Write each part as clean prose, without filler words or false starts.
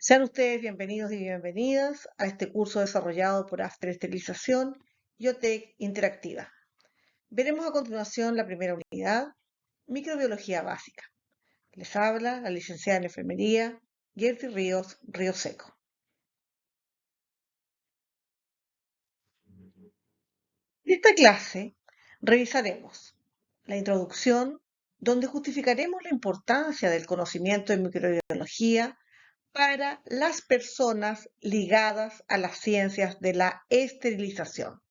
Sean ustedes bienvenidos y bienvenidas a este curso desarrollado por After Esterilización y OTEC Interactiva. Veremos a continuación la primera unidad, Microbiología Básica. Les habla la licenciada en Enfermería, Gerty Ríos Seco. En esta clase revisaremos la introducción, donde justificaremos la importancia del conocimiento en microbiología para las personas ligadas a las ciencias de la esterilización.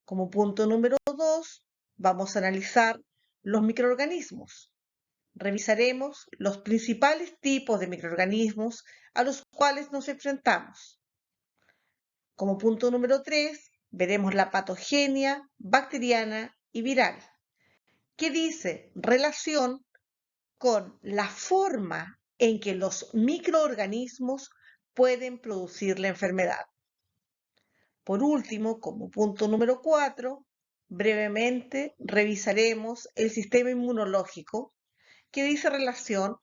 Como punto número 2, vamos a analizar los microorganismos. Revisaremos los principales tipos de microorganismos a los cuales nos enfrentamos. Como punto número 3, veremos la patogenia bacteriana y viral, que dice relación con la forma en que los microorganismos pueden producir la enfermedad. Por último, como punto número 4, brevemente revisaremos el sistema inmunológico, que dice relación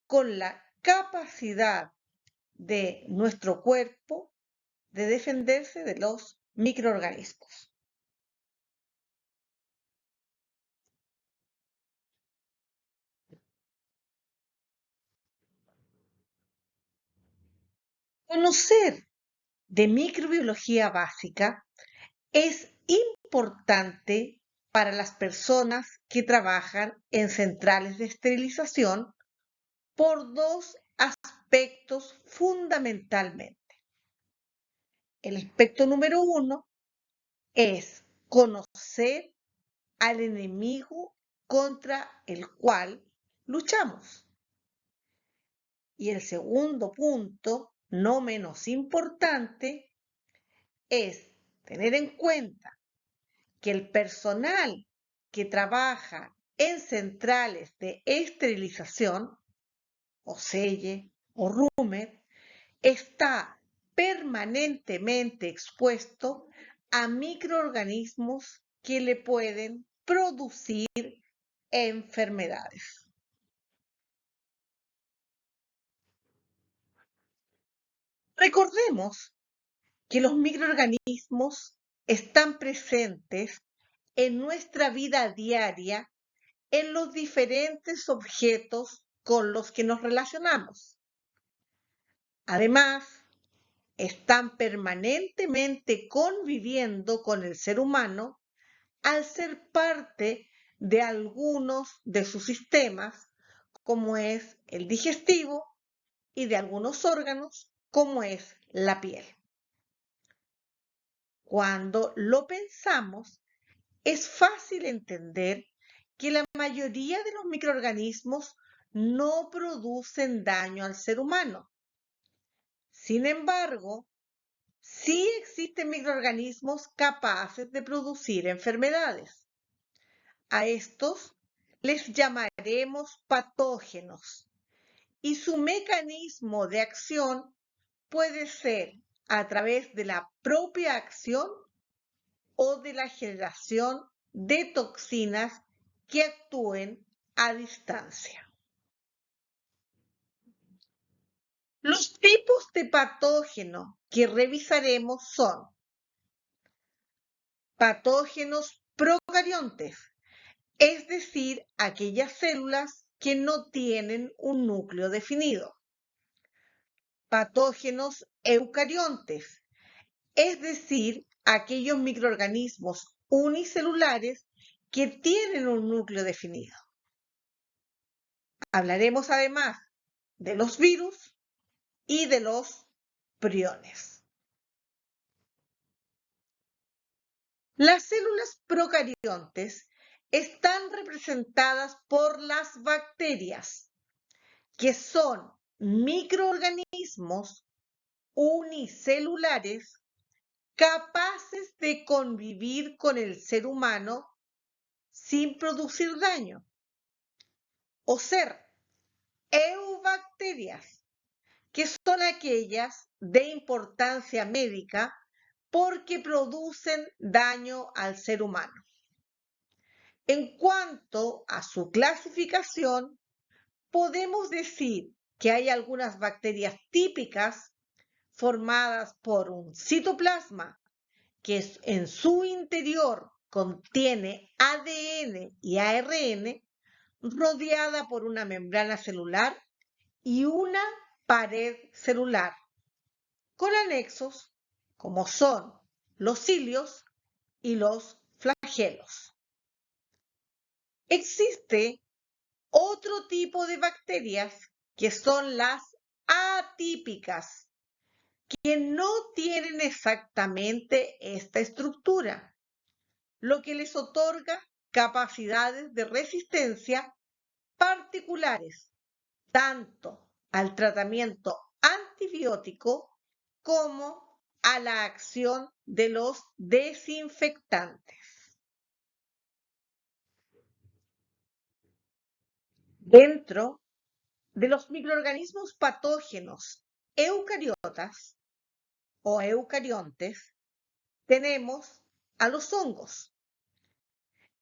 con la capacidad de nuestro cuerpo de defenderse de los microorganismos. Conocer de microbiología básica es importante para las personas que trabajan en centrales de esterilización por dos aspectos fundamentalmente. El aspecto número 1 es conocer al enemigo contra el cual luchamos. Y el segundo punto, no menos importante, es tener en cuenta que el personal que trabaja en centrales de esterilización, o selle, o RUMED, está permanentemente expuesto a microorganismos que le pueden producir enfermedades. Recordemos que los microorganismos están presentes en nuestra vida diaria en los diferentes objetos con los que nos relacionamos. Además, están permanentemente conviviendo con el ser humano al ser parte de algunos de sus sistemas, como es el digestivo, y de algunos órganos, como es la piel. Cuando lo pensamos, es fácil entender que la mayoría de los microorganismos no producen daño al ser humano. Sin embargo, sí existen microorganismos capaces de producir enfermedades. A estos les llamaremos patógenos y su mecanismo de acción puede ser a través de la propia acción o de la generación de toxinas que actúen a distancia. Los tipos de patógeno que revisaremos son patógenos procariontes, es decir, aquellas células que no tienen un núcleo definido. Patógenos eucariontes, es decir, aquellos microorganismos unicelulares que tienen un núcleo definido. Hablaremos además de los virus y de los priones. Las células procariontes están representadas por las bacterias, que son microorganismos unicelulares capaces de convivir con el ser humano sin producir daño, o ser eubacterias, que son aquellas de importancia médica porque producen daño al ser humano. En cuanto a su clasificación, podemos decir que hay algunas bacterias típicas formadas por un citoplasma que en su interior contiene ADN y ARN rodeada por una membrana celular y una pared celular, con anexos como son los cilios y los flagelos. Existe otro tipo de bacterias que son las atípicas, que no tienen exactamente esta estructura, lo que les otorga capacidades de resistencia particulares, tanto al tratamiento antibiótico como a la acción de los desinfectantes. Dentro de los microorganismos patógenos eucariotas o eucariontes, tenemos a los hongos.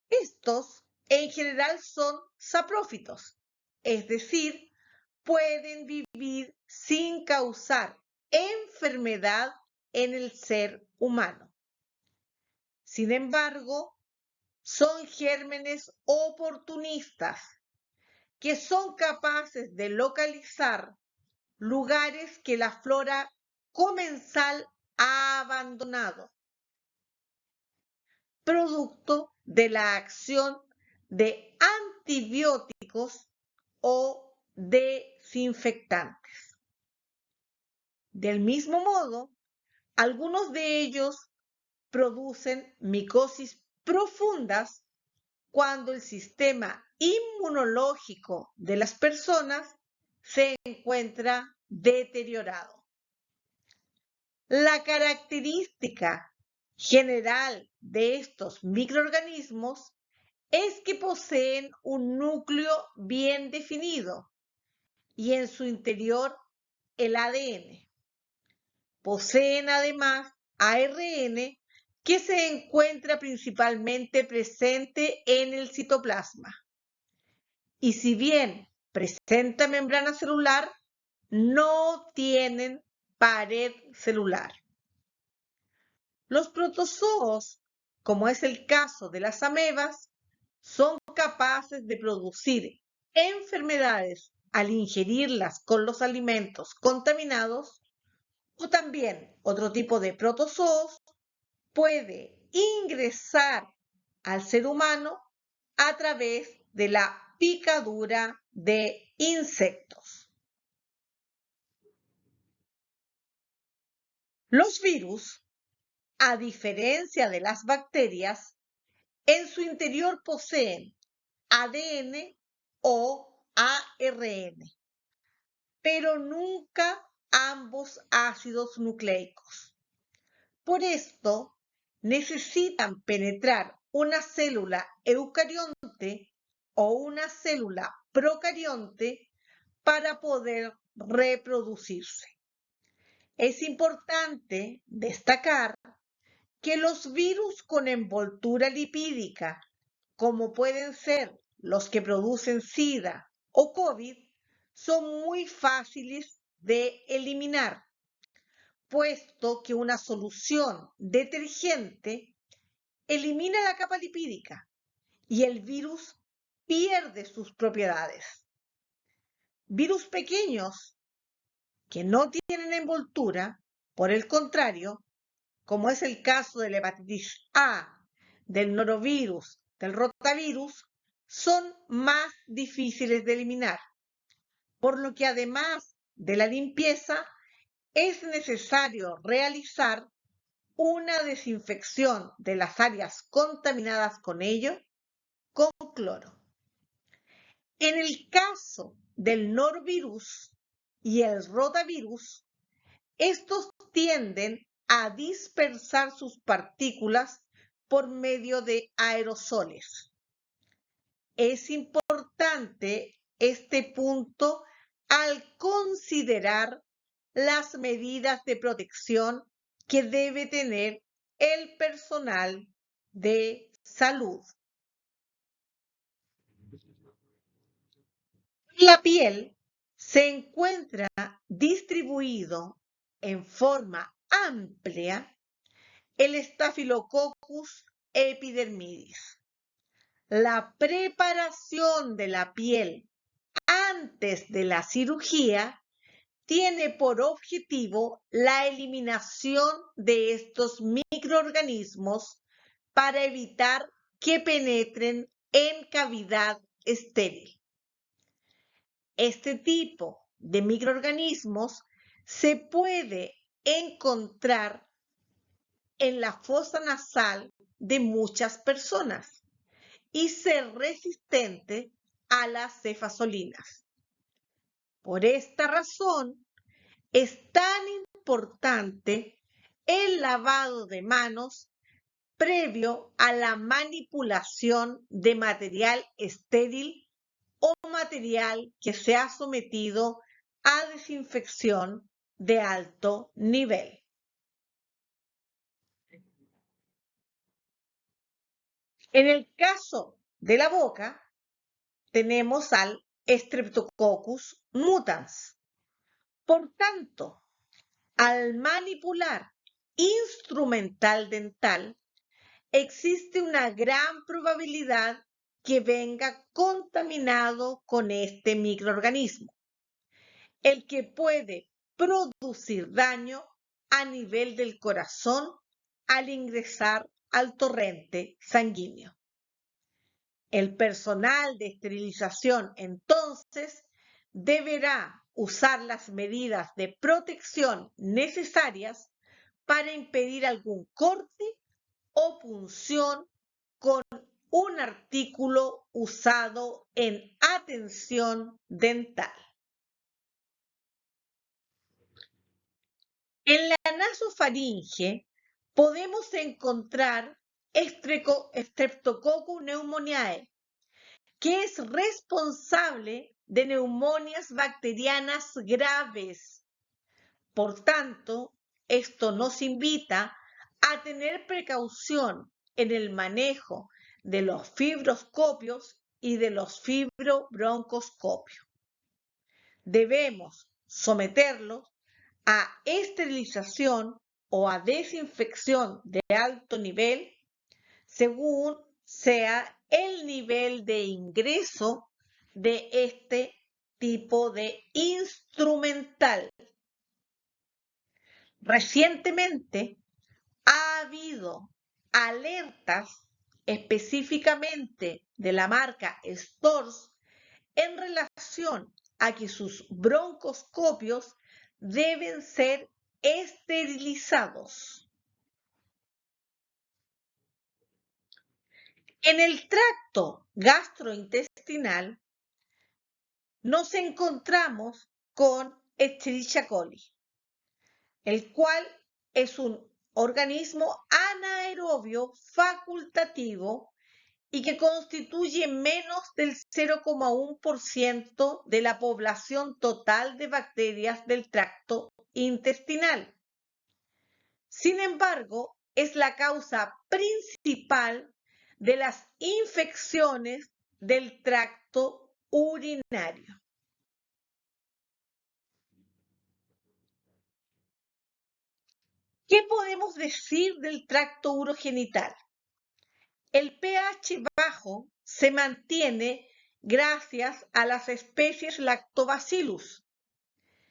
Estos en general son saprófitos, es decir, pueden vivir sin causar enfermedad en el ser humano. Sin embargo, son gérmenes oportunistas que son capaces de localizar lugares que la flora comensal ha abandonado, producto de la acción de antibióticos o desinfectantes. Del mismo modo, algunos de ellos producen micosis profundas cuando el sistema inmunológico de las personas se encuentra deteriorado. La característica general de estos microorganismos es que poseen un núcleo bien definido y en su interior el ADN. Poseen además ARN que se encuentra principalmente presente en el citoplasma. Y si bien presenta membrana celular, no tienen pared celular. Los protozoos, como es el caso de las amebas, son capaces de producir enfermedades al ingerirlas con los alimentos contaminados, o también otro tipo de protozoos puede ingresar al ser humano a través de la picadura de insectos. Los virus, a diferencia de las bacterias, en su interior poseen ADN o ARN, pero nunca ambos ácidos nucleicos. Por esto, necesitan penetrar una célula eucarionte o una célula procarionte para poder reproducirse. Es importante destacar que los virus con envoltura lipídica, como pueden ser los que producen SIDA o COVID, son muy fáciles de eliminar, puesto que una solución detergente elimina la capa lipídica y el virus pierde sus propiedades. Virus pequeños que no tienen envoltura, por el contrario, como es el caso de la hepatitis A, del norovirus, del rotavirus, son más difíciles de eliminar, por lo que además de la limpieza, es necesario realizar una desinfección de las áreas contaminadas con ello con cloro. En el caso del norovirus y el rotavirus, estos tienden a dispersar sus partículas por medio de aerosoles. Es importante este punto al considerar las medidas de protección que debe tener el personal de salud. La piel se encuentra distribuido en forma amplia el Staphylococcus epidermidis. La preparación de la piel antes de la cirugía tiene por objetivo la eliminación de estos microorganismos para evitar que penetren en cavidad estéril. Este tipo de microorganismos se puede encontrar en la fosa nasal de muchas personas y ser resistente a las cefazolinas. Por esta razón, es tan importante el lavado de manos previo a la manipulación de material estéril o material que se ha sometido a desinfección de alto nivel. En el caso de la boca, tenemos al Streptococcus mutans. Por tanto, al manipular instrumental dental, existe una gran probabilidad que venga contaminado con este microorganismo, el que puede producir daño a nivel del corazón al ingresar al torrente sanguíneo. El personal de esterilización, entonces, deberá usar las medidas de protección necesarias para impedir algún corte o punción con un artículo usado en atención dental. En la nasofaringe podemos encontrar Streptococcus pneumoniae, que es responsable de neumonias bacterianas graves. Por tanto, esto nos invita a tener precaución en el manejo de los fibroscopios y de los fibrobroncoscopios. Debemos someterlos a esterilización o a desinfección de alto nivel según sea el nivel de ingreso de este tipo de instrumental. Recientemente ha habido alertas específicamente de la marca Storz en relación a que sus broncoscopios deben ser esterilizados. En el tracto gastrointestinal nos encontramos con Escherichia coli, el cual es un organismo anaerobio facultativo y que constituye menos del 0,1% de la población total de bacterias del tracto intestinal. Sin embargo, es la causa principal de las infecciones del tracto urinario. ¿Qué podemos decir del tracto urogenital? El pH bajo se mantiene gracias a las especies Lactobacillus.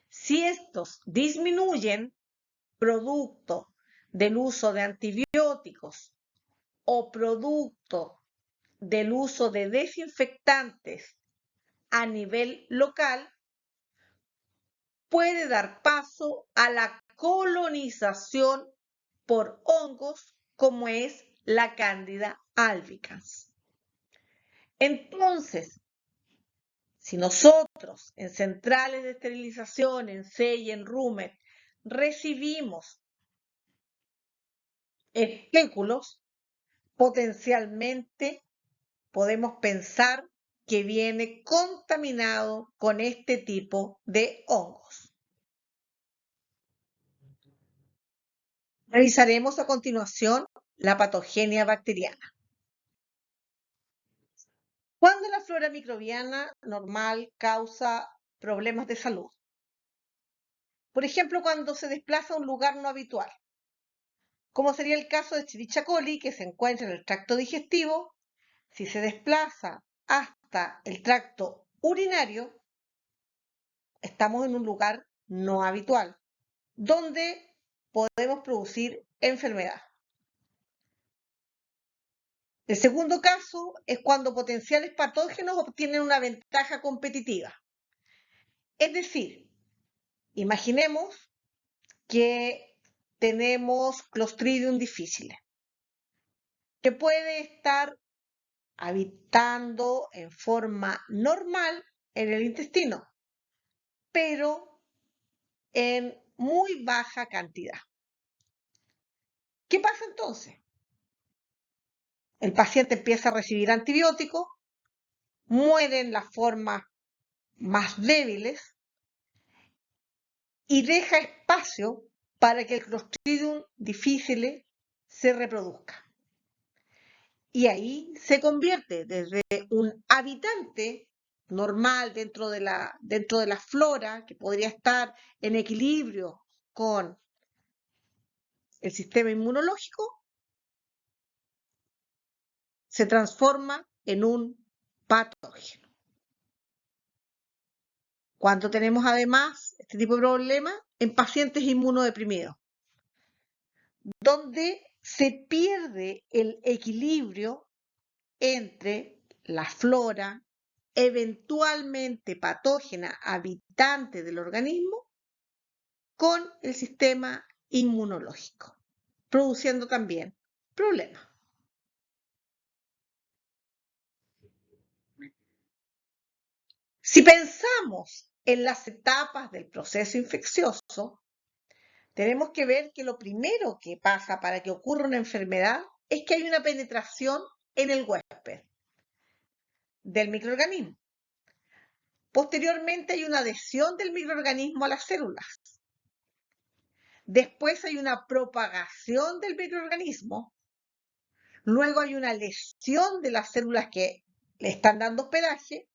Si estos disminuyen, producto del uso de antibióticos o producto del uso de desinfectantes a nivel local, puede dar paso a la colonización por hongos como es la Cándida albicans. Entonces, si nosotros en centrales de esterilización, en SEI y en RUMED, recibimos espéculos, potencialmente podemos pensar que viene contaminado con este tipo de hongos. Revisaremos a continuación la patogenia bacteriana. Cuando la flora microbiana normal causa problemas de salud. Por ejemplo, cuando se desplaza a un lugar no habitual, como sería el caso de Escherichia coli, que se encuentra en el tracto digestivo. Si se desplaza hasta el tracto urinario, estamos en un lugar no habitual, donde podemos producir enfermedad. El segundo caso es cuando potenciales patógenos obtienen una ventaja competitiva. Es decir, imaginemos que tenemos Clostridium difficile, que puede estar habitando en forma normal en el intestino, pero en muy baja cantidad. ¿Qué pasa entonces? El paciente empieza a recibir antibióticos, mueren las formas más débiles y deja espacio para que el Clostridium difficile se reproduzca. Y ahí se convierte desde un habitante normal dentro de la flora, que podría estar en equilibrio con el sistema inmunológico, se transforma en un patógeno. Cuando tenemos además este tipo de problemas en pacientes inmunodeprimidos, donde se pierde el equilibrio entre la flora eventualmente patógena habitante del organismo con el sistema inmunológico, produciendo también problemas. Si pensamos en las etapas del proceso infeccioso, tenemos que ver que lo primero que pasa para que ocurra una enfermedad es que hay una penetración en el huésped del microorganismo. Posteriormente hay una adhesión del microorganismo a las células. Después hay una propagación del microorganismo. Luego hay una lesión de las células que le están dando hospedaje.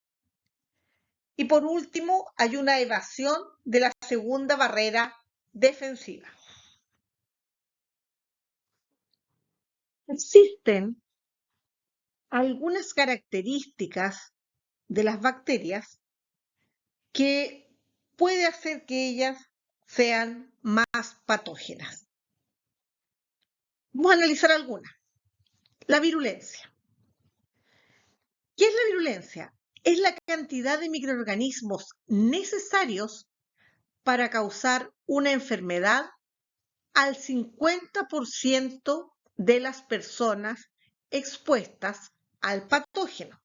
Y por último hay una evasión de la segunda barrera defensiva. Existen algunas características de las bacterias que puede hacer que ellas sean más patógenas. Vamos a analizar algunas. La virulencia. ¿Qué es la virulencia? Es la cantidad de microorganismos necesarios para causar una enfermedad al 50% de las personas expuestas al patógeno.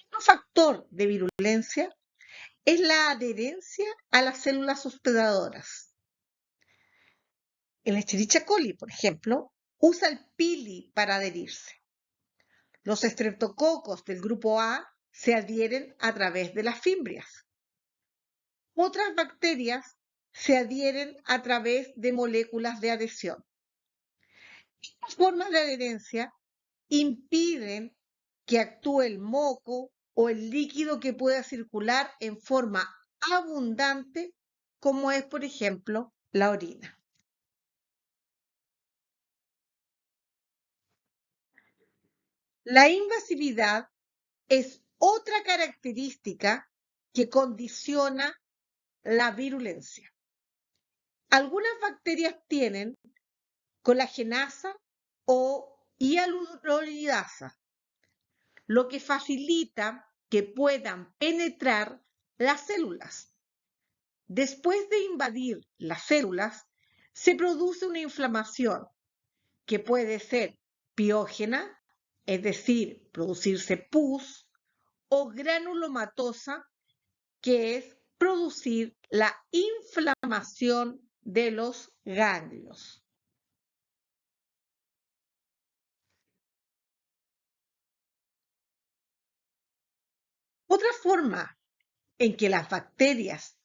Otro factor de virulencia es la adherencia a las células hospedadoras. El Escherichia coli, por ejemplo, usa el pili para adherirse. Los estreptococos del grupo A se adhieren a través de las fimbrias. Otras bacterias se adhieren a través de moléculas de adhesión. Estas formas de adherencia impiden que actúe el moco o el líquido que pueda circular en forma abundante, como es, por ejemplo, la orina. La invasividad es otra característica que condiciona la virulencia. Algunas bacterias tienen colagenasa o hialuronidasa, lo que facilita que puedan penetrar las células. Después de invadir las células, se produce una inflamación que puede ser piógena, es decir, producirse pus, o granulomatosa, que es producir la inflamación de los ganglios. Otra forma en que las bacterias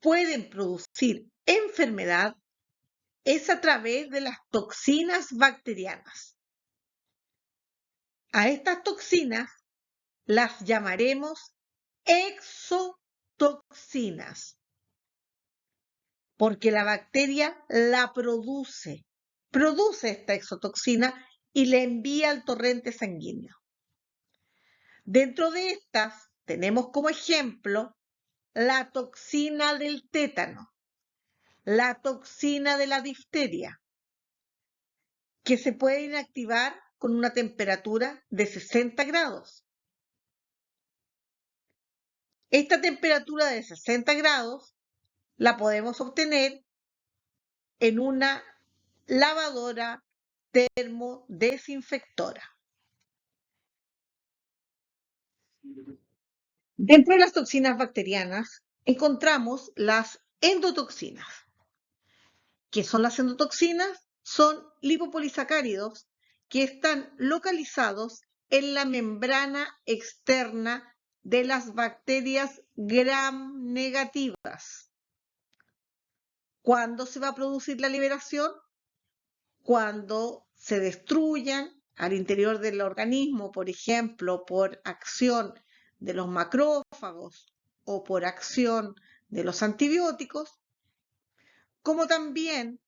pueden producir enfermedad es a través de las toxinas bacterianas. A estas toxinas las llamaremos exotoxinas, porque la bacteria la produce esta exotoxina y la envía al torrente sanguíneo. Dentro de estas tenemos como ejemplo la toxina del tétano, la toxina de la difteria, que se puede inactivar con una temperatura de 60 grados. Esta temperatura de 60 grados la podemos obtener en una lavadora termodesinfectora. Dentro de las toxinas bacterianas encontramos las endotoxinas. ¿Qué son las endotoxinas? Son lipopolisacáridos que están localizados en la membrana externa de las bacterias gram negativas. ¿Cuándo se va a producir la liberación? Cuando se destruyan al interior del organismo, por ejemplo, por acción de los macrófagos o por acción de los antibióticos, como también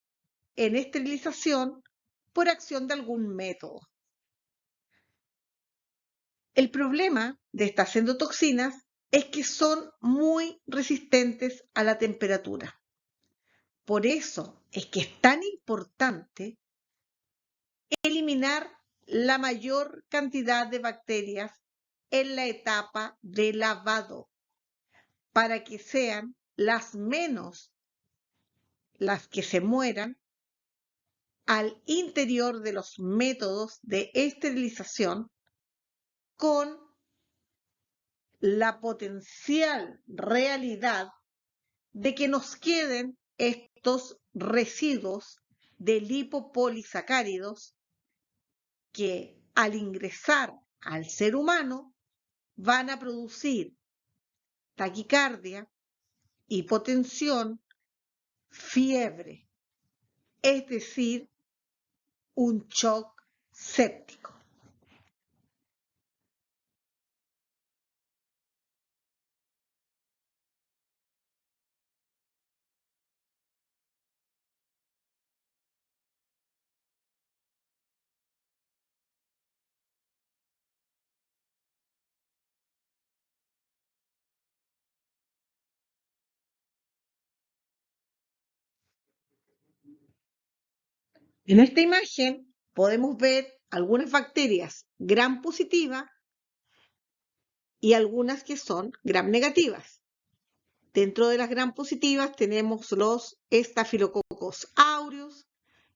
en esterilización por acción de algún método. El problema de estas endotoxinas es que son muy resistentes a la temperatura. Por eso es que es tan importante eliminar la mayor cantidad de bacterias en la etapa de lavado para que sean las menos las que se mueran al interior de los métodos de esterilización, con la potencial realidad de que nos queden estos residuos de lipopolisacáridos que al ingresar al ser humano van a producir taquicardia, hipotensión, fiebre, es decir, un shock séptico. En esta imagen podemos ver algunas bacterias gram positivas y algunas que son gram negativas. Dentro de las gram positivas tenemos los estafilococos aureus,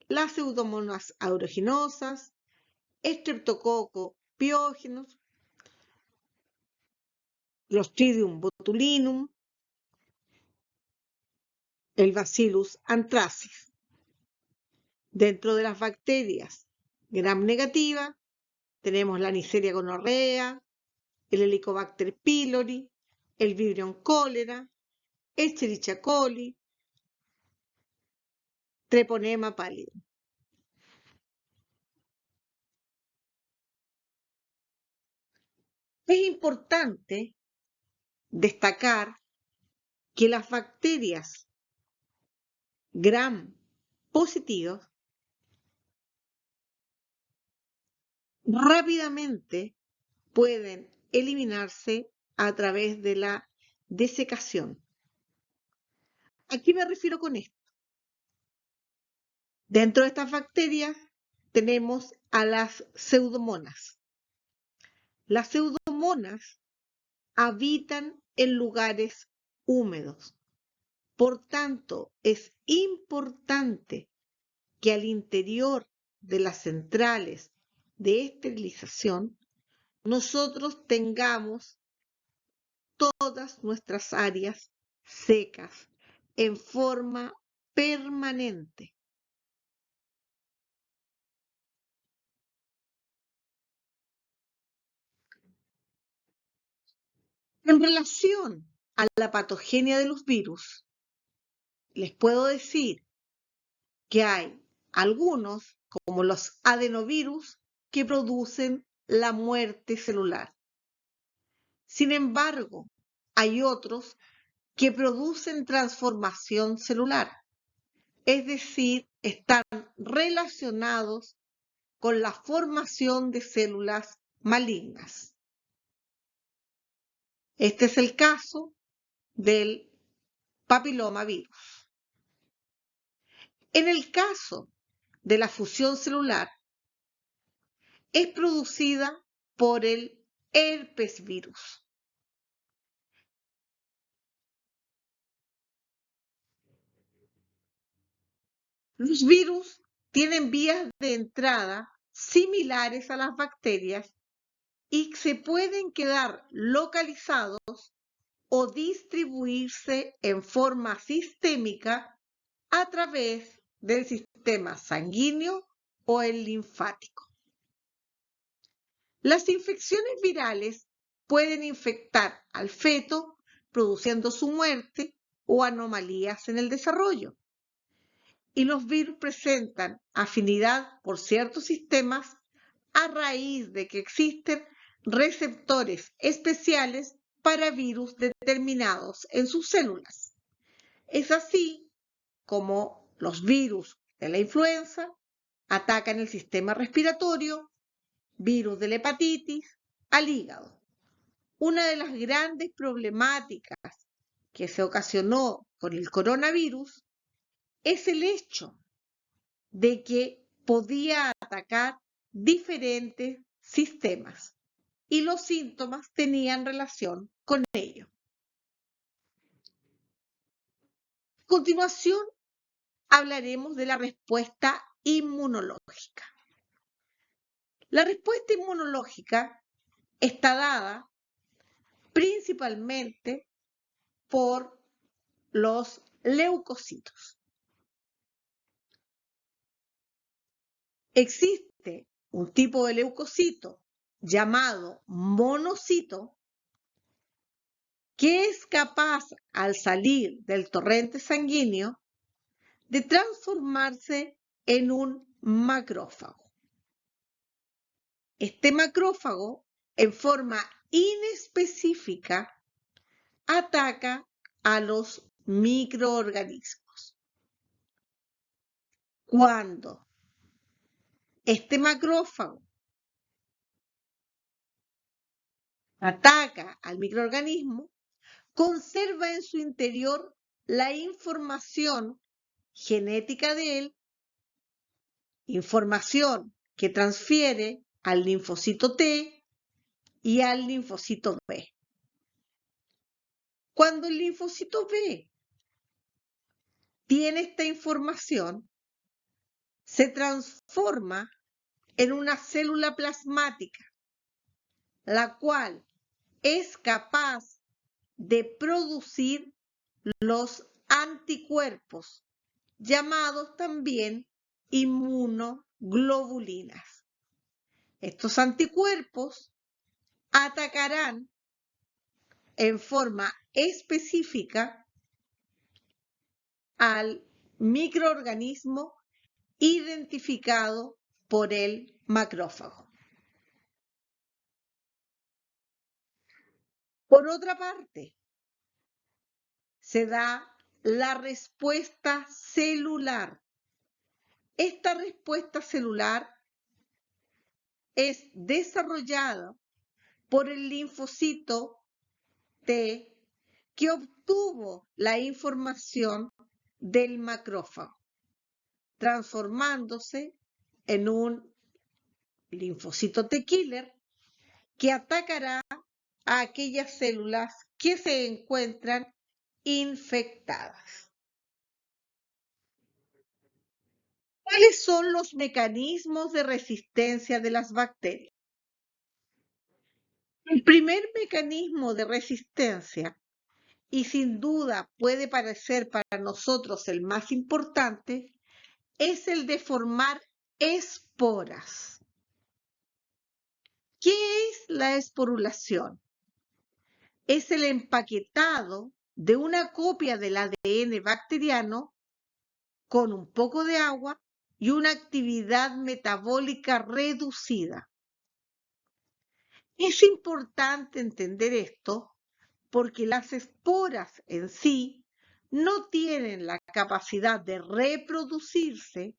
las pseudomonas aeruginosas, streptococcus piógenos, Clostridium botulinum, el Bacillus anthracis. Dentro de las bacterias gram negativa tenemos la Neisseria gonorrea, el Helicobacter pylori, el Vibrio cholera, Escherichia coli, Treponema pallidum. Es importante destacar que las bacterias gram positivas rápidamente pueden eliminarse a través de la desecación. ¿A qué me refiero con esto? Dentro de estas bacterias tenemos a las pseudomonas. Las pseudomonas habitan en lugares húmedos. Por tanto, es importante que al interior de las centrales de esterilización nosotros tengamos todas nuestras áreas secas en forma permanente. En relación a la patogenia de los virus, les puedo decir que hay algunos, como los adenovirus, que producen la muerte celular. Sin embargo, hay otros que producen transformación celular, es decir, están relacionados con la formación de células malignas. Este es el caso del papilomavirus. En el caso de la fusión celular, es producida por el herpes virus. Los virus tienen vías de entrada similares a las bacterias y se pueden quedar localizados o distribuirse en forma sistémica a través del sistema sanguíneo o el linfático. Las infecciones virales pueden infectar al feto, produciendo su muerte o anomalías en el desarrollo. Y los virus presentan afinidad por ciertos sistemas a raíz de que existen receptores especiales para virus determinados en sus células. Es así como los virus de la influenza atacan el sistema respiratorio, virus de la hepatitis, al hígado. Una de las grandes problemáticas que se ocasionó con el coronavirus es el hecho de que podía atacar diferentes sistemas y los síntomas tenían relación con ello. A continuación, hablaremos de la respuesta inmunológica. La respuesta inmunológica está dada principalmente por los leucocitos. Existe un tipo de leucocito llamado monocito que es capaz, al salir del torrente sanguíneo, de transformarse en un macrófago. Este macrófago, en forma inespecífica, ataca a los microorganismos. Cuando este macrófago ataca al microorganismo, conserva en su interior la información genética de él, información que transfiere al linfocito T y al linfocito B. Cuando el linfocito B tiene esta información, se transforma en una célula plasmática, la cual es capaz de producir los anticuerpos, llamados también inmunoglobulinas. Estos anticuerpos atacarán en forma específica al microorganismo identificado por el macrófago. Por otra parte, se da la respuesta celular. Esta respuesta celular es desarrollada por el linfocito T que obtuvo la información del macrófago. transformándose en un linfocito T killer que atacará a aquellas células que se encuentran infectadas. ¿Cuáles son los mecanismos de resistencia de las bacterias? El primer mecanismo de resistencia, y sin duda puede parecer para nosotros el más importante, es el de formar esporas. ¿Qué es la esporulación? Es el empaquetado de una copia del ADN bacteriano con un poco de agua y una actividad metabólica reducida. Es importante entender esto porque las esporas en sí no tienen la capacidad de reproducirse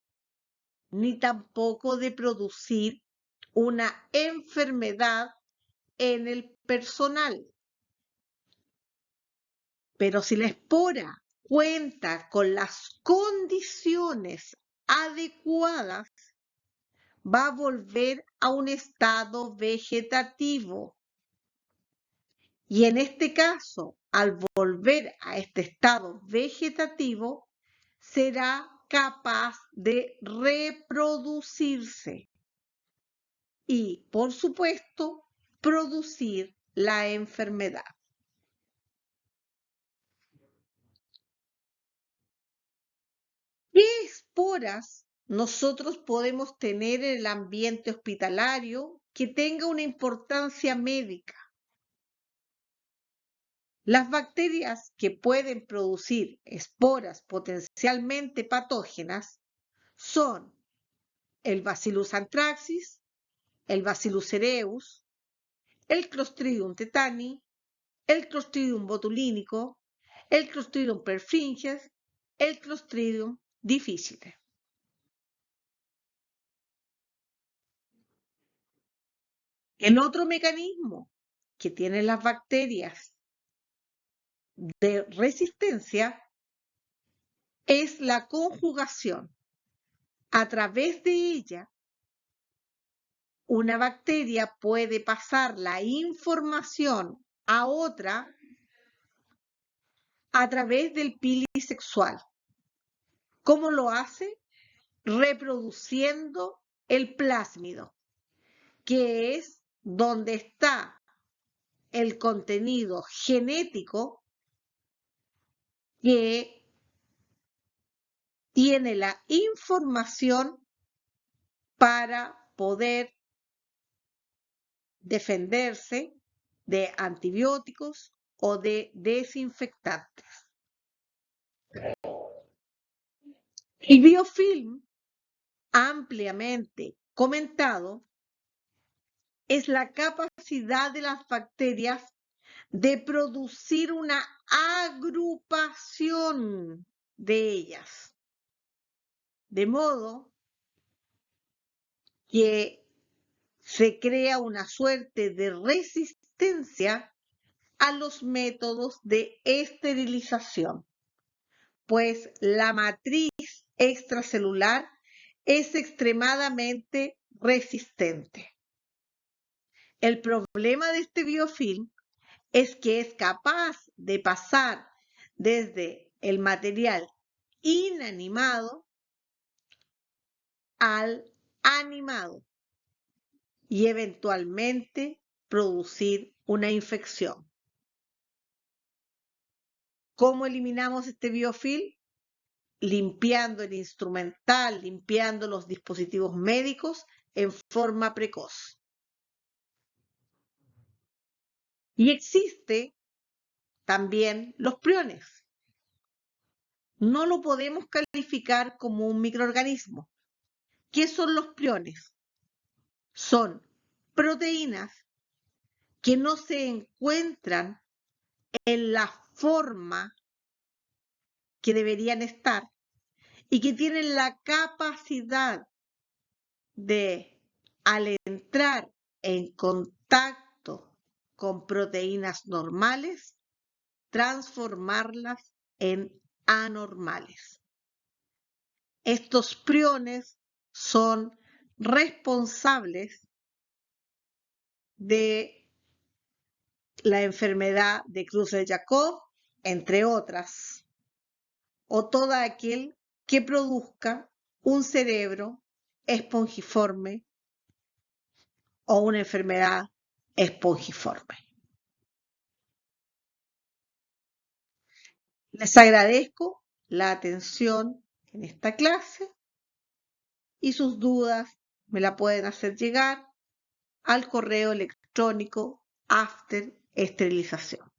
ni tampoco de producir una enfermedad en el personal. Pero si la espora cuenta con las condiciones adecuadas, va a volver a un estado vegetativo. Y en este caso, al volver a este estado vegetativo, será capaz de reproducirse y, por supuesto, producir la enfermedad. ¿Qué esporas nosotros podemos tener en el ambiente hospitalario que tenga una importancia médica? Las bacterias que pueden producir esporas potencialmente patógenas son el Bacillus anthracis, el Bacillus cereus, el Clostridium tetani, el Clostridium botulínico, el Clostridium perfringens, el Clostridium difficile. El otro mecanismo que tienen las bacterias de resistencia es la conjugación. A través de ella, una bacteria puede pasar la información a otra a través del pili sexual. ¿Cómo lo hace? Reproduciendo el plásmido, que es donde está el contenido genético que tiene la información para poder defenderse de antibióticos o de desinfectantes. El biofilm, ampliamente comentado, es la capacidad de las bacterias de producir una agrupación de ellas, de modo que se crea una suerte de resistencia a los métodos de esterilización, pues la matriz extracelular es extremadamente resistente. El problema de este biofilm es que es capaz de pasar desde el material inanimado al animado y eventualmente producir una infección. ¿Cómo eliminamos este biofilm? Limpiando el instrumental, limpiando los dispositivos médicos en forma precoz. Y existe también los priones. No lo podemos calificar como un microorganismo. ¿Qué son los priones? Son proteínas que no se encuentran en la forma que deberían estar y que tienen la capacidad de, al entrar en contacto con proteínas normales, transformarlas en anormales. Estos priones son responsables de la enfermedad de Creutzfeldt-Jakob, entre otras, o todo aquel que produzca un cerebro espongiforme o una enfermedad espongiforme. Les agradezco la atención en esta clase y sus dudas me la pueden hacer llegar al correo electrónico after esterilización.